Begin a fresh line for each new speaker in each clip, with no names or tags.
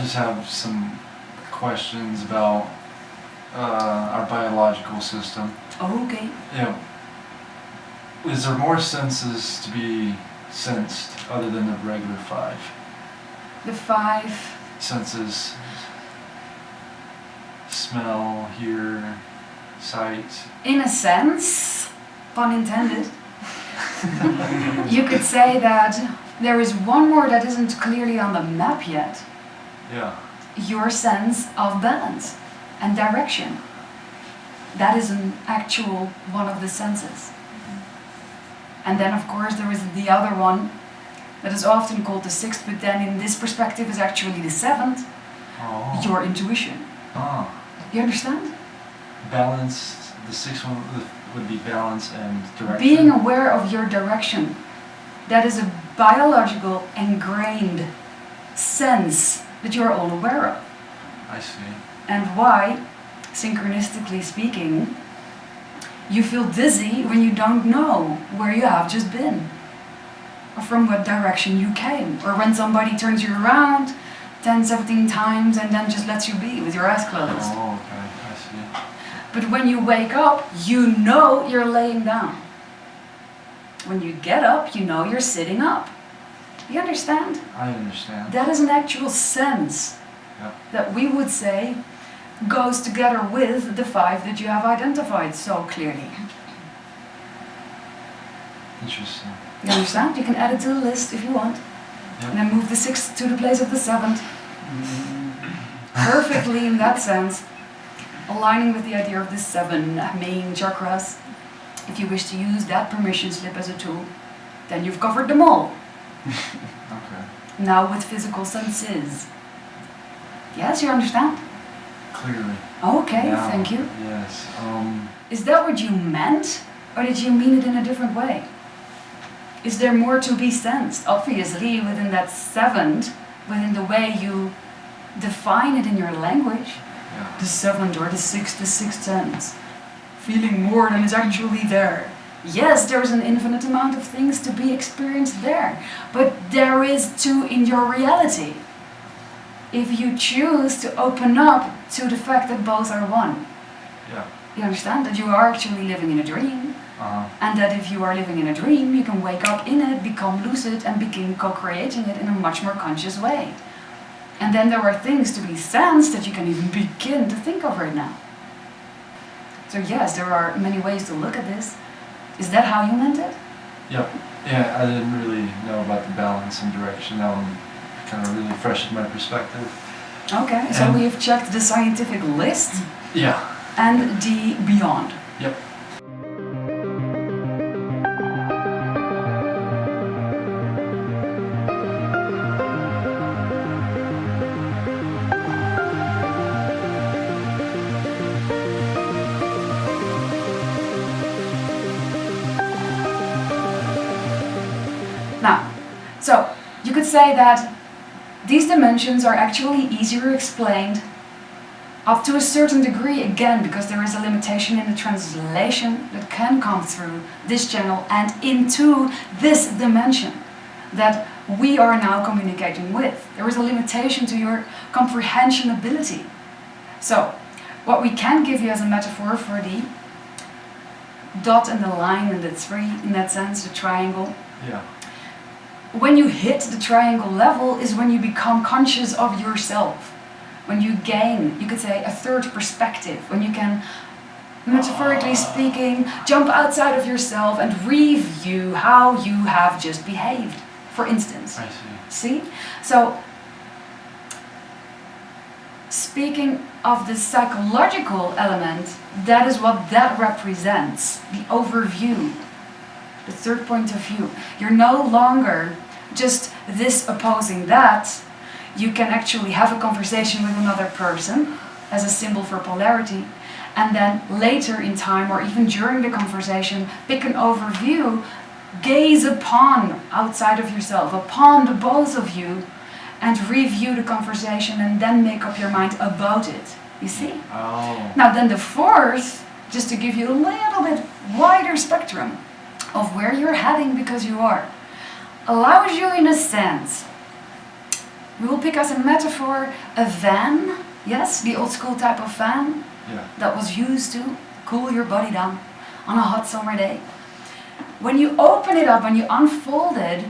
just have some questions about our biological system.
Okay.
Is there more senses to be sensed other than the regular 5?
The 5
senses: smell, hear, sight.
In a sense, pun intended, you could say that there is one more that isn't clearly on the map yet.
Yeah.
Your sense of balance and direction. That is an actual one of the senses. And then of course there is the other one that is often called the 6th, but then in this perspective is actually the 7th.
Oh.
Your intuition.
Oh.
You understand?
Balance, the 6th one would be balance and direction.
Being aware of your direction. That is a biological, ingrained sense that you are all aware of.
I see.
And why, synchronistically speaking, you feel dizzy when you don't know where you have just been, or from what direction you came, or when somebody turns you around 10, 17 times and then just lets you be with your eyes closed.
Oh, okay, I see.
But when you wake up, you know you're laying down. When you get up, you know you're sitting up. You understand?
I understand.
That is an actual sense that we would say goes together with the 5 that you have identified so clearly.
Interesting.
You understand? You can add it to the list if you want.
Yep.
And then move the 6th to the place of the 7th. Perfectly in that sense. Aligning with the idea of the 7 main chakras. If you wish to use that permission slip as a tool, then you've covered them all.
Okay.
Now with physical senses. Yes, you understand?
Clearly.
Okay,
Now,
thank you.
Yes.
Is that what you meant? Or did you mean it in a different way? Is there more to be sensed? Obviously, within that 7th, within the way you define it in your language, the 7th or the 6th sense, feeling more than is actually there. Yes, there is an infinite amount of things to be experienced there, but there is too in your reality. If you choose to open up to the fact that both are one.
Yeah.
You understand that you are actually living in a dream, and that if you are living in a dream, you can wake up in it, become lucid, and begin co-creating it in a much more conscious way. And then there are things to be sensed that you can even begin to think of right now. So yes, there are many ways to look at this. Is that how you meant it?
Yep. Yeah, I didn't really know about the balance and direction. Now I'm kind of really fresh in my perspective.
Okay, so we have checked the scientific list.
Yeah.
And the beyond.
Yep.
Now, so you could say that these dimensions are actually easier explained up to a certain degree, again, because there is a limitation in the translation that can come through this channel and into this dimension that we are now communicating with. There is a limitation to your comprehension ability. So, what we can give you as a metaphor for the dot and the line and the 3, in that sense, the triangle.
Yeah.
When you hit the triangle level is when you become conscious of yourself. When you gain, you could say, a third perspective. When you can, metaphorically speaking, jump outside of yourself and review how you have just behaved, for instance.
I see.
See? So, speaking of the psychological element, that is what that represents. The overview. The third point of view. You're no longer just this opposing that. You can actually have a conversation with another person as a symbol for polarity, and then later in time or even during the conversation pick an overview, gaze upon outside of yourself, upon the both of you, and review the conversation and then make up your mind about it. You see?
Oh.
Now then the fourth, just to give you a little bit wider spectrum of where you're heading, because you are, allows you in a sense We will pick as a metaphor a van, yes, the old school type of fan that was used to cool your body down on a hot summer day. When you open it up and you unfold it,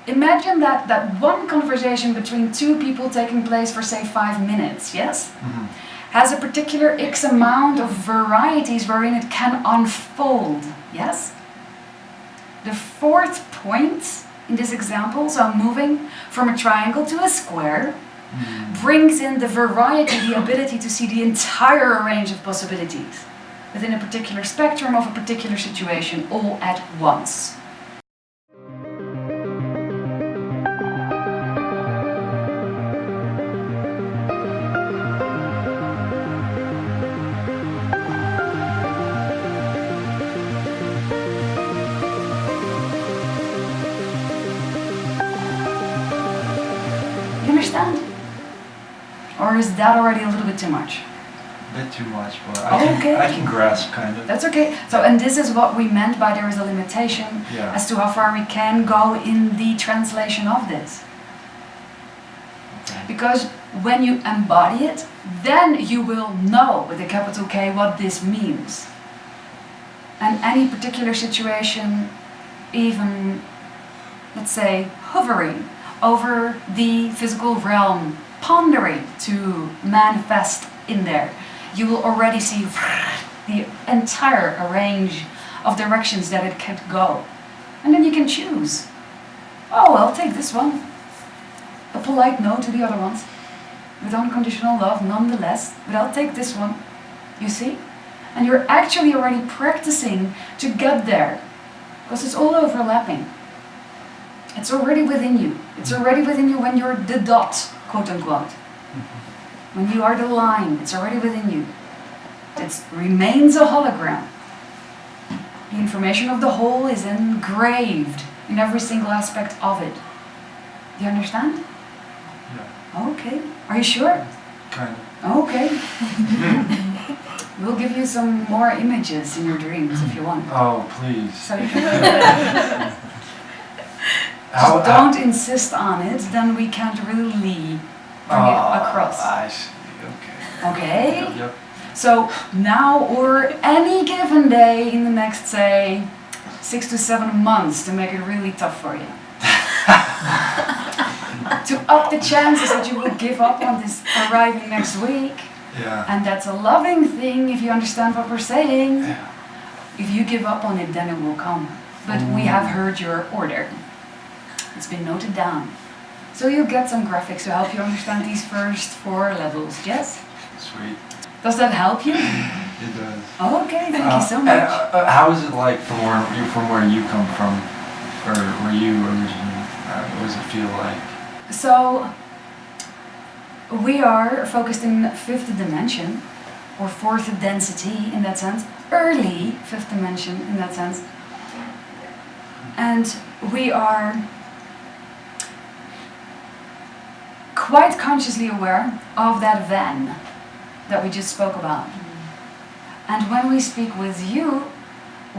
imagine that one conversation between two people taking place for say 5 minutes, yes?
Mm-hmm.
Has a particular X amount of varieties wherein it can unfold, yes? The fourth point in this example, so moving from a triangle to a square, brings in the variety, the ability to see the entire range of possibilities within a particular spectrum of a particular situation all at once. You understand? Or is that already a little bit too much?
A bit too much, but I can grasp kind of.
That's okay. So, and this is what we meant by there is a limitation as to how far we can go in the translation of this. Okay. Because when you embody it, then you will know with a capital K what this means. And any particular situation, even, let's say, hovering over the physical realm, pondering to manifest in there, you will already see the entire range of directions that it can go. And then you can choose. Oh, I'll take this one. A polite no to the other ones. With unconditional love, nonetheless. But I'll take this one. You see? And you're actually already practicing to get there. Because it's all overlapping. It's already within you. It's already within you when you're the dot, quote unquote. When you are the line, it's already within you. It remains a hologram. The information of the whole is engraved in every single aspect of it. Do you understand?
Yeah.
Okay. Are you sure?
Kind of.
Okay. We'll give you some more images in your dreams if you want.
Oh, please.
So you can just don't insist on it, then we can't really bring it across.
I see. Okay.
Okay?
Yep.
So now or any given day in the next, say, 6 to 7 months to make it really tough for you. To up the chances that you will give up on this arriving next week.
Yeah.
And that's a loving thing if you understand what we're saying.
Yeah.
If you give up on it, then it will come. But we have heard your order. It's been noted down. So you'll get some graphics to help you understand these first 4 levels, yes?
Sweet.
Does that help you?
It does.
Okay, thank you so much.
How is it like from where you come from, or where you originally? What does it feel like?
So we are focused in 5th dimension, or 4th density in that sense, early 5th dimension in that sense, and we are quite consciously aware of that van that we just spoke about. And when we speak with you,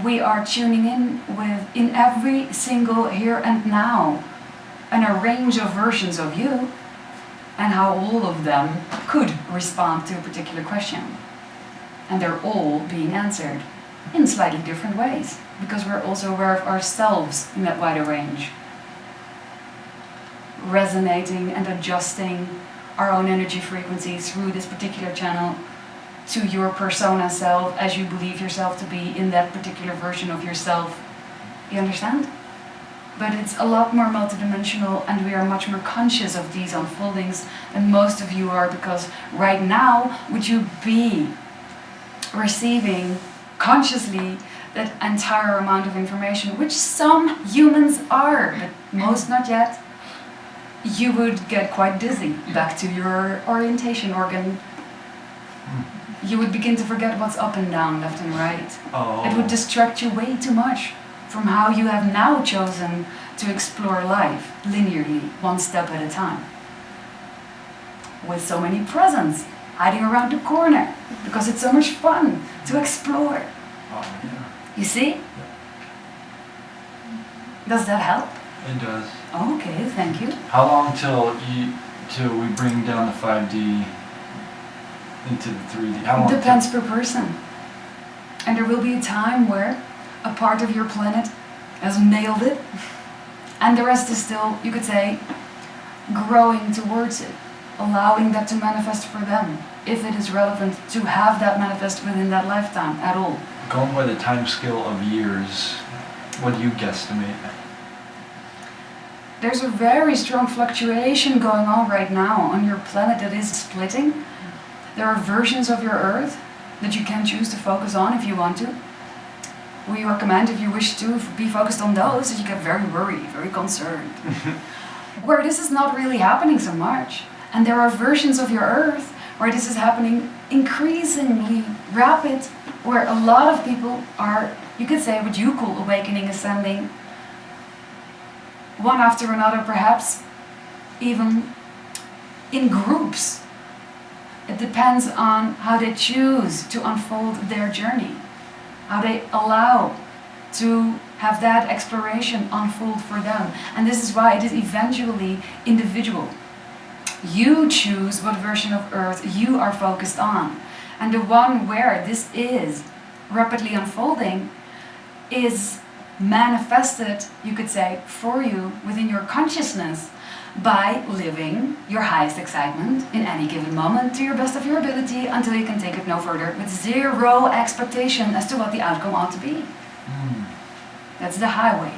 we are tuning in with in every single here and now, and a range of versions of you, and how all of them could respond to a particular question. And they're all being answered in slightly different ways, because we're also aware of ourselves in that wider range. Resonating and adjusting our own energy frequency through this particular channel to your persona self as you believe yourself to be in that particular version of yourself. You understand? But it's a lot more multidimensional, and we are much more conscious of these unfoldings than most of you are, because right now would you be receiving consciously that entire amount of information, which some humans are, but most not yet, you would get quite dizzy back to your orientation organ. You would begin to forget what's up and down, left and right.
Oh.
It would distract you way too much from how you have now chosen to explore life linearly, one step at a time. With so many presents hiding around the corner, because it's so much fun to explore.
Oh, yeah.
You see?
Yeah.
Does that help?
It does.
Okay, thank you.
How long till till we bring down the 5D into the 3D? How long?
Depends per person. And there will be a time where a part of your planet has nailed it, and the rest is still, you could say, growing towards it, allowing that to manifest for them, if it is relevant to have that manifest within that lifetime at all.
Going by the time scale of years, what do you guesstimate?
There's a very strong fluctuation going on right now on your planet that is splitting. There are versions of your Earth that you can choose to focus on if you want to. We recommend, if you wish to be focused on those, that you get very worried, very concerned. Where this is not really happening so much. And there are versions of your Earth where this is happening increasingly rapid, where a lot of people are, you could say, what you call awakening, ascending, one after another, perhaps even in groups. It depends on how they choose to unfold their journey, how they allow to have that exploration unfold for them. And this is why it is eventually individual. You choose what version of Earth you are focused on. And the one where this is rapidly unfolding is manifested, you could say, for you within your consciousness by living your highest excitement in any given moment to your best of your ability until you can take it no further with zero expectation as to what the outcome ought to be. That's the highway.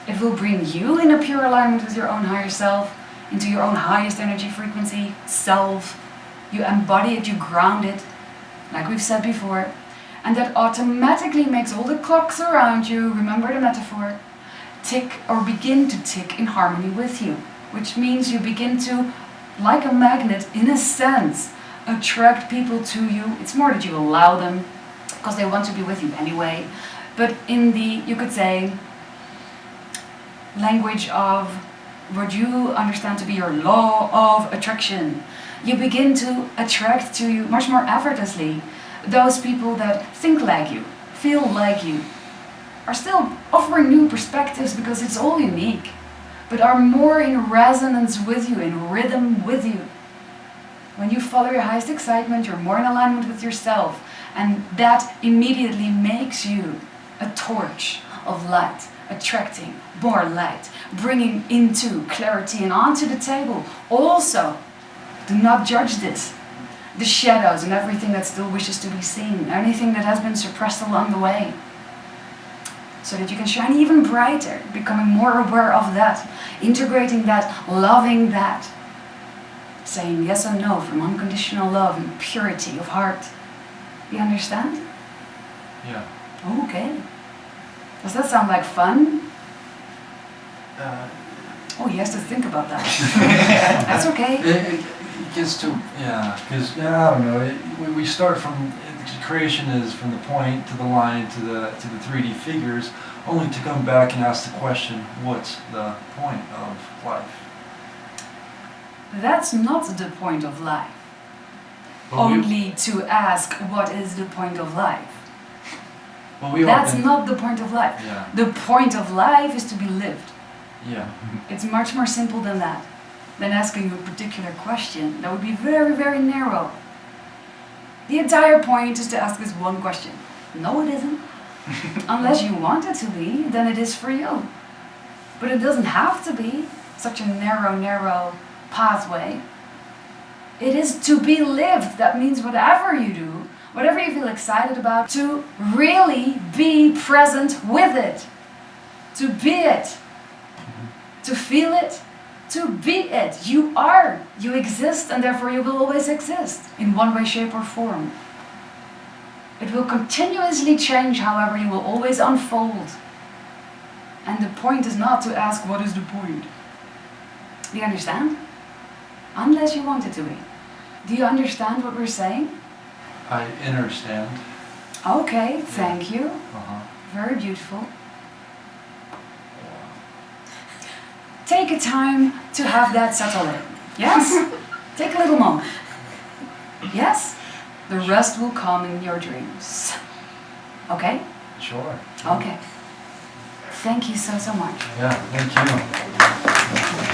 It will bring you in a pure alignment with your own higher self, into your own highest energy frequency, self. You embody it, you ground it, like we've said before. And that automatically makes all the clocks around you, remember the metaphor, tick or begin to tick in harmony with you. Which means you begin to, like a magnet, in a sense, attract people to you. It's more that you allow them, because they want to be with you anyway. But in the, you could say, language of what you understand to be your law of attraction, you begin to attract to you much more effortlessly those people that think like you, feel like you, are still offering new perspectives because it's all unique, but are more in resonance with you, in rhythm with you. When you follow your highest excitement, you're more in alignment with yourself, and that immediately makes you a torch of light, attracting more light, bringing into clarity and onto the table. Also, do not judge this. The shadows and everything that still wishes to be seen, anything that has been suppressed along the way, so that you can shine even brighter, becoming more aware of that, integrating that, loving that, saying yes and no from unconditional love and purity of heart. You understand?
Yeah.
Okay. Does that sound like fun? Oh, he has to think about that. That's okay.
It gets to, because, I don't know, we start from, creation is from the point to the line to the 3D figures, only to come back and ask the question, what's the point of life?
That's not the point of life.
But
only to ask what is the point of life.
That's
not the point of life.
Yeah.
The point of life is to be lived.
Yeah.
It's much more simple than that. Than asking a particular question. That would be very, very narrow. The entire point is to ask this one question. No, it isn't. Unless you want it to be, then it is for you. But it doesn't have to be such a narrow pathway. It is to be lived. That means whatever you do, whatever you feel excited about, to really be present with it. To be it. To feel it. To be it. You are. You exist, and therefore you will always exist in one way, shape, or form. It will continuously change, however, you will always unfold. And the point is not to ask, what is the point? Do you understand? Unless you want it to be. Do you understand what we're saying?
I understand.
Okay, thank you. Very beautiful. Take a time to have that settle in. Yes? Take a little moment. Yes? The rest will come in your dreams. Okay?
Sure.
Okay. Thank you so much.
Yeah, thank you.